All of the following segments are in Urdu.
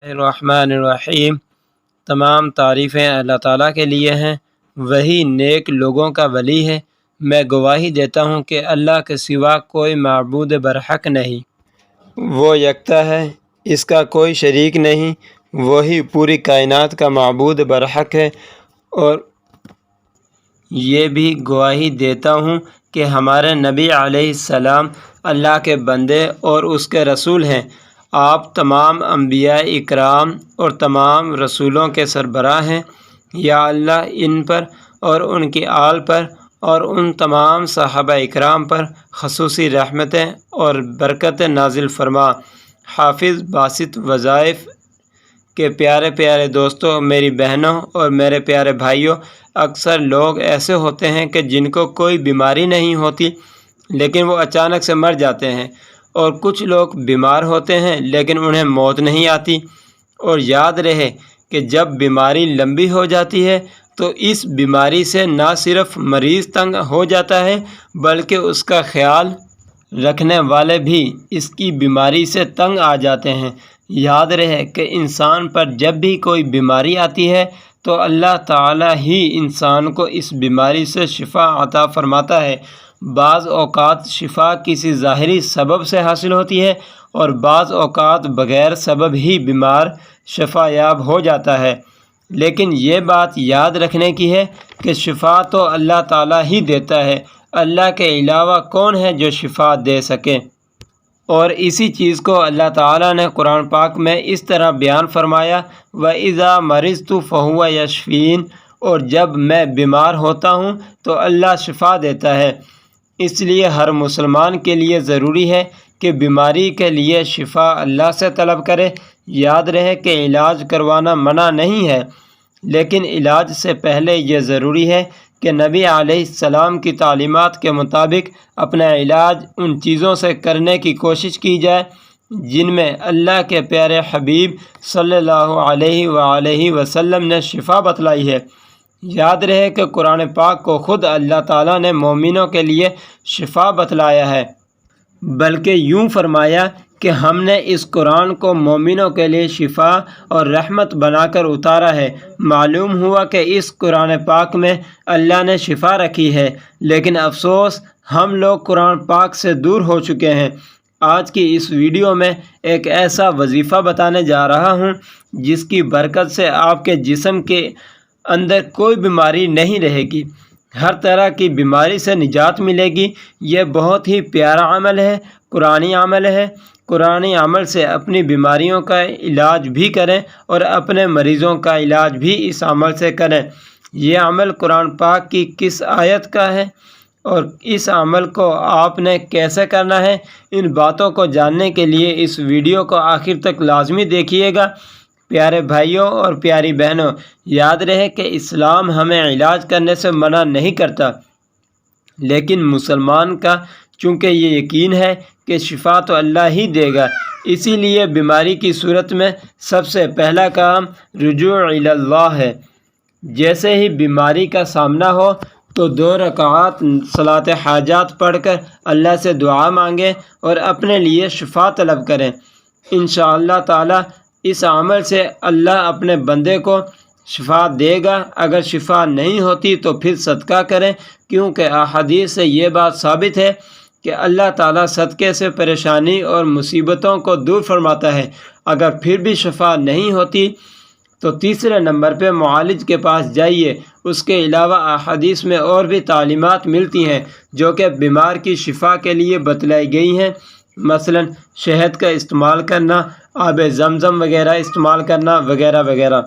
الرحمن الرحیم۔ تمام تعریفیں اللہ تعالیٰ کے لیے ہیں، وہی نیک لوگوں کا ولی ہے۔ میں گواہی دیتا ہوں کہ اللہ کے سوا کوئی معبود برحق نہیں، وہ یکتا ہے، اس کا کوئی شریک نہیں، وہی پوری کائنات کا معبود برحق ہے۔ اور یہ بھی گواہی دیتا ہوں کہ ہمارے نبی علیہ السلام اللہ کے بندے اور اس کے رسول ہیں۔ آپ تمام انبیاء اکرام اور تمام رسولوں کے سربراہ ہیں۔ یا اللہ ان پر اور ان کی آل پر اور ان تمام صحابہ اکرام پر خصوصی رحمتیں اور برکت نازل فرما۔ حافظ باسط وظائف کے پیارے پیارے دوستوں، میری بہنوں اور میرے پیارے بھائیوں، اکثر لوگ ایسے ہوتے ہیں کہ جن کو کوئی بیماری نہیں ہوتی لیکن وہ اچانک سے مر جاتے ہیں، اور کچھ لوگ بیمار ہوتے ہیں لیکن انہیں موت نہیں آتی۔ اور یاد رہے کہ جب بیماری لمبی ہو جاتی ہے تو اس بیماری سے نہ صرف مریض تنگ ہو جاتا ہے بلکہ اس کا خیال رکھنے والے بھی اس کی بیماری سے تنگ آ جاتے ہیں۔ یاد رہے کہ انسان پر جب بھی کوئی بیماری آتی ہے تو اللہ تعالیٰ ہی انسان کو اس بیماری سے شفا عطا فرماتا ہے۔ بعض اوقات شفا کسی ظاہری سبب سے حاصل ہوتی ہے اور بعض اوقات بغیر سبب ہی بیمار شفا یاب ہو جاتا ہے، لیکن یہ بات یاد رکھنے کی ہے کہ شفا تو اللہ تعالیٰ ہی دیتا ہے، اللہ کے علاوہ کون ہے جو شفا دے سکے۔ اور اسی چیز کو اللہ تعالیٰ نے قرآن پاک میں اس طرح بیان فرمایا، وَإِذَا مَرِضْتُ فَهُوَ يَشْفِينِ، اور جب میں بیمار ہوتا ہوں تو اللہ شفا دیتا ہے۔ اس لیے ہر مسلمان کے لیے ضروری ہے کہ بیماری کے لیے شفا اللہ سے طلب کرے۔ یاد رہے کہ علاج کروانا منع نہیں ہے، لیکن علاج سے پہلے یہ ضروری ہے کہ نبی علیہ السلام کی تعلیمات کے مطابق اپنا علاج ان چیزوں سے کرنے کی کوشش کی جائے جن میں اللہ کے پیارے حبیب صلی اللہ علیہ وآلہ وسلم نے شفا بتلائی ہے۔ یاد رہے کہ قرآن پاک کو خود اللہ تعالیٰ نے مومنوں کے لیے شفا بتلایا ہے، بلکہ یوں فرمایا کہ ہم نے اس قرآن کو مومنوں کے لیے شفا اور رحمت بنا کر اتارا ہے۔ معلوم ہوا کہ اس قرآن پاک میں اللہ نے شفا رکھی ہے، لیکن افسوس ہم لوگ قرآن پاک سے دور ہو چکے ہیں۔ آج کی اس ویڈیو میں ایک ایسا وظیفہ بتانے جا رہا ہوں جس کی برکت سے آپ کے جسم کے اندر کوئی بیماری نہیں رہے گی، ہر طرح کی بیماری سے نجات ملے گی۔ یہ بہت ہی پیارا عمل ہے، قرآنی عمل ہے۔ قرآنی عمل سے اپنی بیماریوں کا علاج بھی کریں اور اپنے مریضوں کا علاج بھی اس عمل سے کریں۔ یہ عمل قرآن پاک کی کس آیت کا ہے اور اس عمل کو آپ نے کیسے کرنا ہے، ان باتوں کو جاننے کے لیے اس ویڈیو کو آخر تک لازمی دیکھیے گا۔ پیارے بھائیوں اور پیاری بہنوں، یاد رہے کہ اسلام ہمیں علاج کرنے سے منع نہیں کرتا، لیکن مسلمان کا چونکہ یہ یقین ہے کہ شفا تو اللہ ہی دے گا، اسی لیے بیماری کی صورت میں سب سے پہلا کام رجوع الی اللہ ہے۔ جیسے ہی بیماری کا سامنا ہو تو 2 رکعات صلاۃ حاجات پڑھ کر اللہ سے دعا مانگیں اور اپنے لیے شفا طلب کریں۔ انشاءاللہ تعالی اس عمل سے اللہ اپنے بندے کو شفا دے گا۔ اگر شفا نہیں ہوتی تو پھر صدقہ کریں، کیونکہ احادیث سے یہ بات ثابت ہے کہ اللہ تعالیٰ صدقے سے پریشانی اور مصیبتوں کو دور فرماتا ہے۔ اگر پھر بھی شفا نہیں ہوتی تو تیسرے نمبر پہ معالج کے پاس جائیے۔ اس کے علاوہ احادیث میں اور بھی تعلیمات ملتی ہیں جو کہ بیمار کی شفا کے لیے بتلائی گئی ہیں، مثلا شہد کا استعمال کرنا، آب زمزم وغیرہ استعمال کرنا وغیرہ وغیرہ۔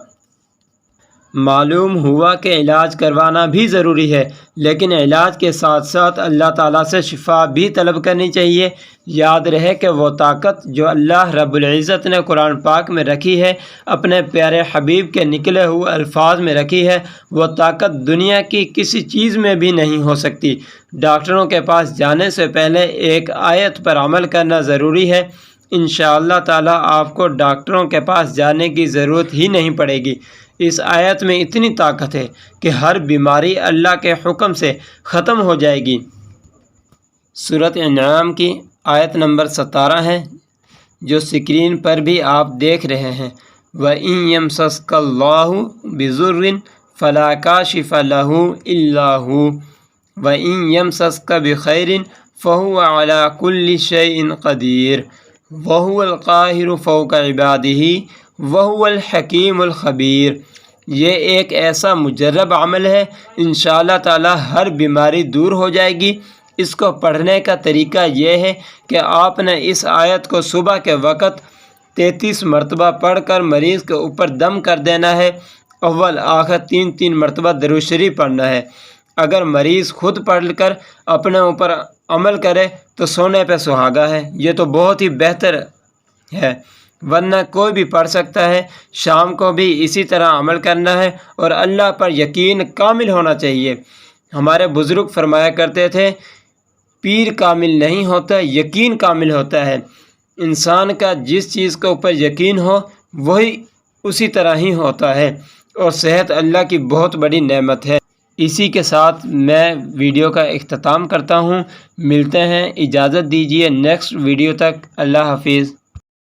معلوم ہوا کہ علاج کروانا بھی ضروری ہے، لیکن علاج کے ساتھ ساتھ اللہ تعالیٰ سے شفا بھی طلب کرنی چاہیے۔ یاد رہے کہ وہ طاقت جو اللہ رب العزت نے قرآن پاک میں رکھی ہے، اپنے پیارے حبیب کے نکلے ہوئے الفاظ میں رکھی ہے، وہ طاقت دنیا کی کسی چیز میں بھی نہیں ہو سکتی۔ ڈاکٹروں کے پاس جانے سے پہلے ایک آیت پر عمل کرنا ضروری ہے۔ انشاءاللہ تعالیٰ آپ کو ڈاکٹروں کے پاس جانے کی ضرورت ہی نہیں پڑے گی۔ اس آیت میں اتنی طاقت ہے کہ ہر بیماری اللہ کے حکم سے ختم ہو جائے گی۔ سورۃ انعام کی آیت نمبر 17 ہے جو سکرین پر بھی آپ دیکھ رہے ہیں۔ وَإِن يَمْسَسْكَ اللَّهُ بِضُرٍّ فَلَا كَاشِفَ لَهُ إِلَّا هُوَ وَإِن يَمْسَسْكَ بِخَيْرٍ فَهُوَ عَلَى كُلِّ شَيْءٍ قَدِيرٌ وَهُوَ الْقَاهِرُ فَوْقَ عِبَادِهِ وَهُوَ الْحَكِيمُ الْخَبِيرُ۔ یہ ایک ایسا مجرب عمل ہے، انشاءاللہ تعالی ہر بیماری دور ہو جائے گی۔ اس کو پڑھنے کا طریقہ یہ ہے کہ آپ نے اس آیت کو صبح کے وقت 33 مرتبہ پڑھ کر مریض کے اوپر دم کر دینا ہے۔ اول آخر 3 مرتبہ درود شریف پڑھنا ہے۔ اگر مریض خود پڑھ کر اپنے اوپر عمل کرے تو سونے پہ سہاگا ہے، یہ تو بہت ہی بہتر ہے، ورنہ کوئی بھی پڑھ سکتا ہے۔ شام کو بھی اسی طرح عمل کرنا ہے اور اللہ پر یقین کامل ہونا چاہیے۔ ہمارے بزرگ فرمایا کرتے تھے، پیر کامل نہیں ہوتا، یقین کامل ہوتا ہے۔ انسان کا جس چیز کے اوپر یقین ہو وہی اسی طرح ہی ہوتا ہے، اور صحت اللہ کی بہت بڑی نعمت ہے۔ اسی کے ساتھ میں ویڈیو کا اختتام کرتا ہوں۔ ملتے ہیں، اجازت دیجیے نیکسٹ ویڈیو تک۔ اللہ حافظ۔